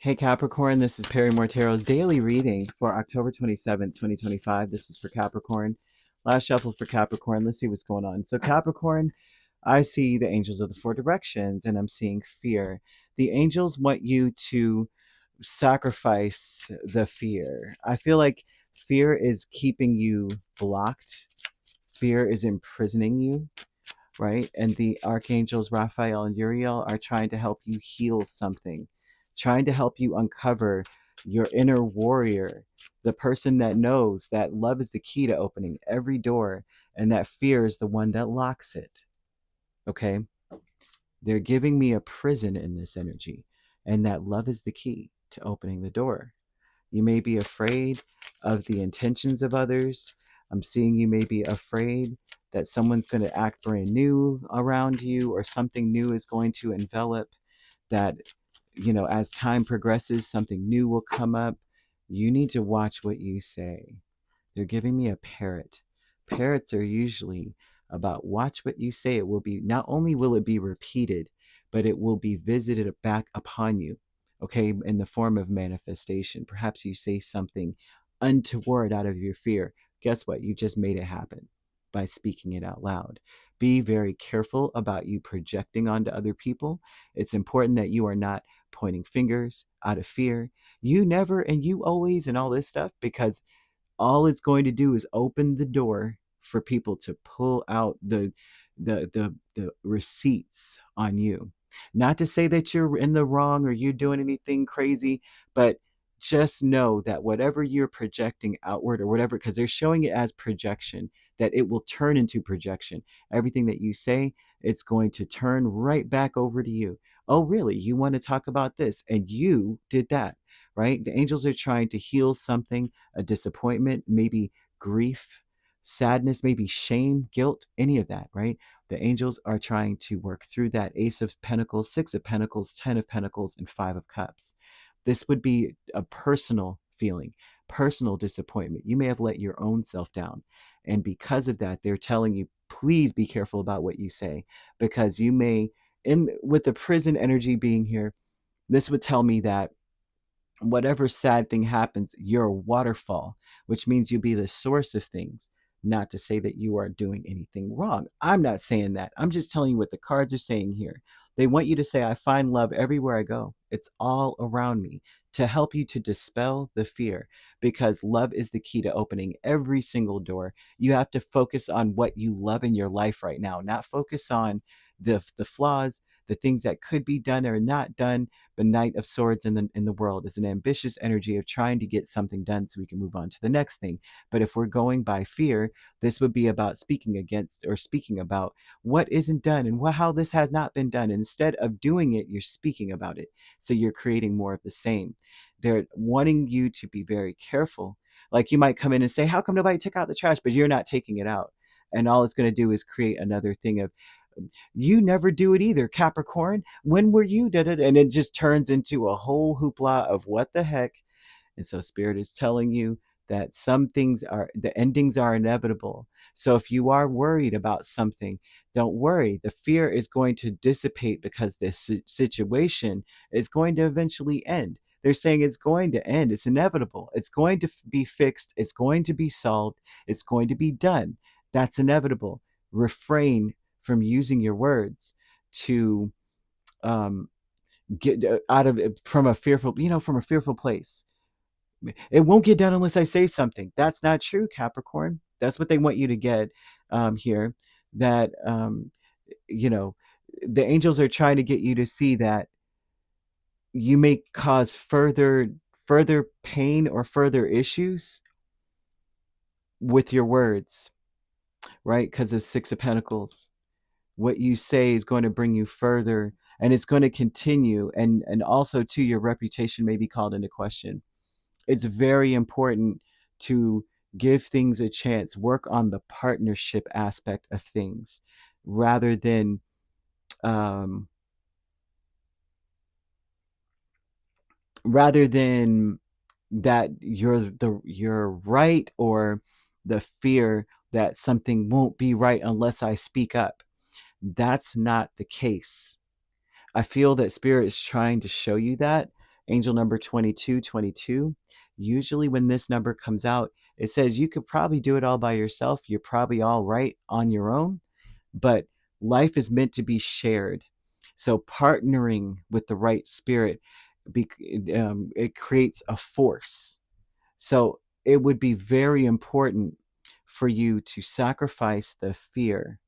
Hey Capricorn, this is Perrymore Tarot's daily reading for October 27th, 2025. This is for Capricorn. Last shuffle for Capricorn. Let's see what's going on. So Capricorn, I see the angels of the four directions and I'm seeing fear. The angels want you to sacrifice the fear. I feel like fear is keeping you blocked. Fear is imprisoning you, right? And the archangels Raphael and Uriel are trying to help you heal something, trying to help you uncover your inner warrior, the person that knows that love is the key to opening every door and that fear is the one that locks it. Okay? They're giving me a prison in this energy, and that love is the key to opening the door. You may be afraid of the intentions of others. I'm seeing you may be afraid that someone's going to act brand new around you or something new is going to envelop, that, as time progresses, something new will come up. You need to watch what you say. They're giving me a parrot. Parrots are usually about watch what you say. It will be, not only will it be repeated, but it will be visited back upon you, okay, in the form of manifestation. Perhaps you say something untoward out of your fear. Guess what? You just made it happen by speaking it out loud. Be very careful about you projecting onto other people. It's important that you are not pointing fingers out of fear. You never and you always and all this stuff, because all it's going to do is open the door for people to pull out the receipts on you. Not to say that you're in the wrong or you're doing anything crazy, but just know that whatever you're projecting outward or whatever, because they're showing it as projection, that it will turn into projection. Everything that you say, it's going to turn right back over to you. Oh, really? You want to talk about this? And you did that, right? The angels are trying to heal something, a disappointment, maybe grief, sadness, maybe shame, guilt, any of that, right? The angels are trying to work through that. Ace of Pentacles, Six of Pentacles, Ten of Pentacles, and Five of Cups. This would be a personal feeling, personal disappointment. You may have let your own self down. And because of that, they're telling you, please be careful about what you say, because you may, with the prison energy being here, this would tell me that whatever sad thing happens, you're a waterfall, which means you'll be the source of things. Not to say that you are doing anything wrong. I'm not saying that. I'm just telling you what the cards are saying here. They want you to say, I find love everywhere I go. It's all around me, to help you to dispel the fear, because love is the key to opening every single door. You have to focus on what you love in your life right now, not focus on the flaws, the things that could be done or not done. The Knight of Swords in the world is an ambitious energy of trying to get something done so we can move on to the next thing. But if we're going by fear, this would be about speaking against or speaking about what isn't done and how this has not been done. And instead of doing it, you're speaking about it. So you're creating more of the same. They're wanting you to be very careful. Like, you might come in and say, how come nobody took out the trash? But you're not taking it out. And all it's going to do is create another thing of, you never do it either, Capricorn. When were you? And it just turns into a whole hoopla of what the heck. And so Spirit is telling you that some things are, the endings are inevitable. So if you are worried about something, don't worry. The fear is going to dissipate, because this situation is going to eventually end. They're saying it's going to end. It's inevitable. It's going to be fixed. It's going to be solved. It's going to be done. That's inevitable. Refrain from using your words to get out of it from a fearful place. It won't get done unless I say something. That's not true, Capricorn. That's what they want you to get here. That you know, the angels are trying to get you to see that you may cause further pain or further issues with your words, right? Because of Six of Pentacles. What you say is going to bring you further, and it's going to continue, and also too, your reputation may be called into question. It's very important to give things a chance, work on the partnership aspect of things, rather than that you're right, or the fear that something won't be right unless I speak up. That's not the case. I feel that Spirit is trying to show you that angel number 2222. Usually when this number comes out, it says you could probably do it all by yourself. You're probably all right on your own, but life is meant to be shared. So partnering with the right spirit, it creates a force. So it would be very important for you to sacrifice the fear,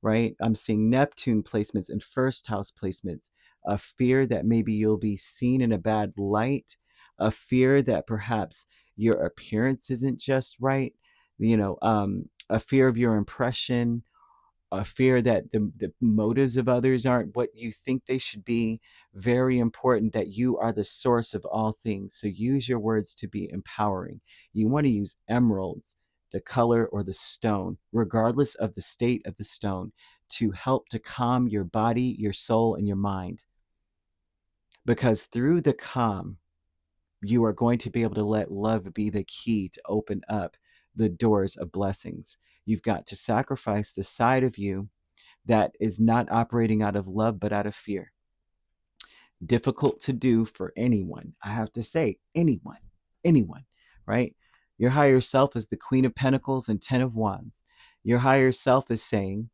right? I'm seeing Neptune placements and first house placements, a fear that maybe you'll be seen in a bad light, a fear that perhaps your appearance isn't just right, a fear of your impression, a fear that the motives of others aren't what you think they should be. Very important that you are the source of all things. So use your words to be empowering. You want to use emeralds, the color or the stone, regardless of the state of the stone, to help to calm your body, your soul, and your mind. Because through the calm, you are going to be able to let love be the key to open up the doors of blessings. You've got to sacrifice the side of you that is not operating out of love but out of fear. Difficult to do for anyone. I have to say, anyone, right? Your higher self is the Queen of Pentacles and Ten of Wands. Your higher self is saying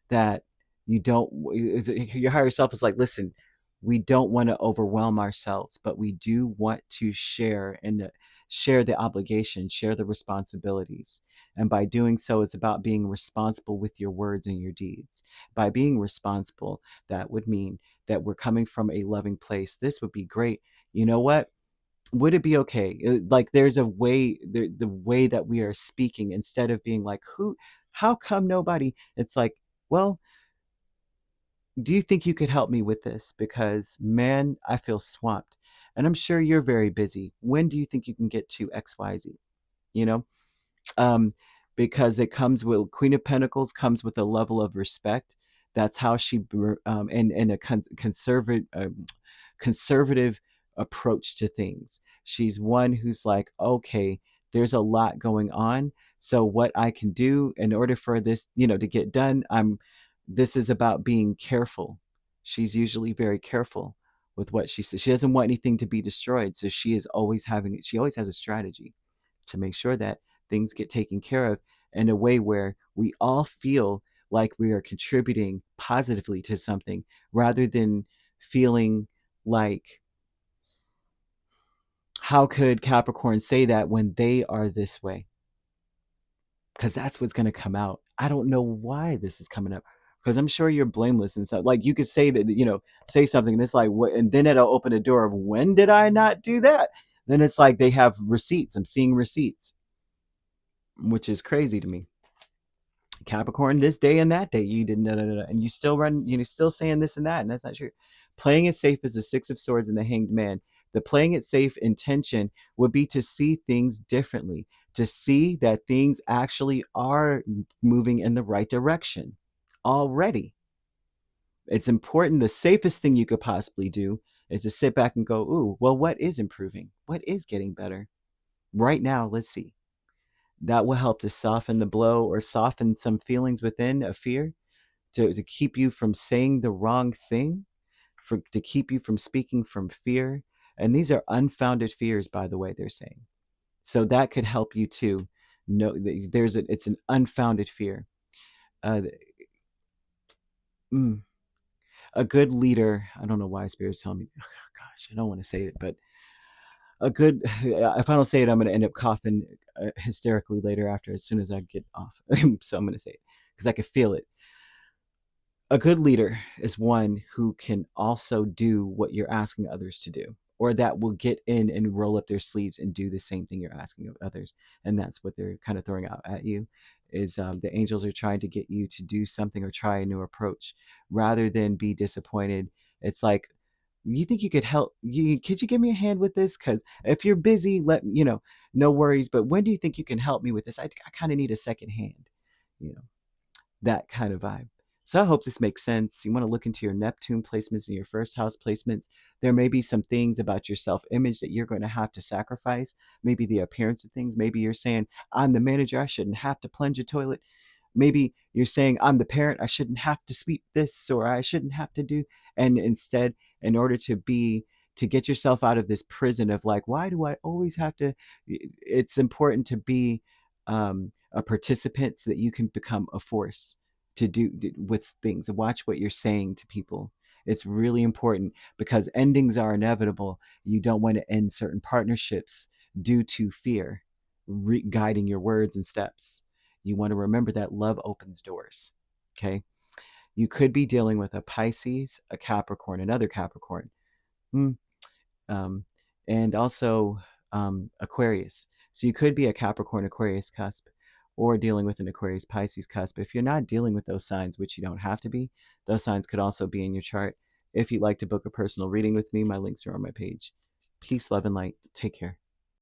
that your higher self is like, listen, we don't want to overwhelm ourselves, but we do want to share and share the obligation, share the responsibilities. And by doing so, it's about being responsible with your words and your deeds. By being responsible, that would mean that we're coming from a loving place. This would be great. You know what? Would it be okay? Like there's a way, the way that we are speaking, instead of being like, how come nobody? It's like, well, do you think you could help me with this? Because, man, I feel swamped. And I'm sure you're very busy. When do you think you can get to XYZ? You know? um, because it comes with Queen of Pentacles comes with a level of respect. That's how she and a conservative approach to things. She's one who's like, okay, there's a lot going on. So what I can do in order for this, to get done, this is about being careful. She's usually very careful with what she says. She doesn't want anything to be destroyed. So she always has a strategy to make sure that things get taken care of in a way where we all feel like we are contributing positively to something, rather than feeling like, how could Capricorn say that when they are this way? Because that's what's going to come out. I don't know why this is coming up, because I'm sure you're blameless and stuff. Like you could say that, say something and it's like, what? And then it'll open a door of, when did I not do that? Then it's like they have receipts. I'm seeing receipts, which is crazy to me. Capricorn, this day and that day, you didn't, and you still still saying this and that, and that's not true. Playing it safe is the Six of Swords and the Hanged Man. The playing it safe intention would be to see things differently, to see that things actually are moving in the right direction already. It's important. The safest thing you could possibly do is to sit back and go, ooh, well, what is improving? What is getting better? Right now, let's see. That will help to soften the blow or soften some feelings within a fear, to keep you from saying the wrong thing, to keep you from speaking from fear. And these are unfounded fears, by the way, they're saying. So that could help you to know that it's an unfounded fear. Uh, a good leader, I don't know why Spirit's telling me, oh, gosh, I don't want to say it, but if I don't say it, I'm going to end up coughing hysterically later after, as soon as I get off. So I'm going to say it because I can feel it. A good leader is one who can also do what you're asking others to do, or that will get in and roll up their sleeves and do the same thing you're asking of others. And that's what they're kind of throwing out at you, is the angels are trying to get you to do something or try a new approach rather than be disappointed. It's like, you think you could help? Could you give me a hand with this? Because if you're busy, no worries. But when do you think you can help me with this? I kind of need a second hand, that kind of vibe. So I hope this makes sense. You want to look into your Neptune placements and your first house placements. There may be some things about your self-image that you're going to have to sacrifice. Maybe the appearance of things. Maybe you're saying, I'm the manager, I shouldn't have to plunge a toilet. Maybe you're saying, I'm the parent, I shouldn't have to sweep this, or I shouldn't have to do. And instead, in order to to get yourself out of this prison of like, why do I always have to? It's important to be a participant so that you can become a force to do with things and watch what you're saying to people. It's really important because endings are inevitable. You don't want to end certain partnerships due to fear, guiding your words and steps. You want to remember that love opens doors. Okay. You could be dealing with a Pisces, a Capricorn, another Capricorn, um, and also Aquarius. So you could be a Capricorn Aquarius cusp or dealing with an Aquarius Pisces cusp. If you're not dealing with those signs, which you don't have to be, those signs could also be in your chart. If you'd like to book a personal reading with me, my links are on my page. Peace, love, and light. Take care.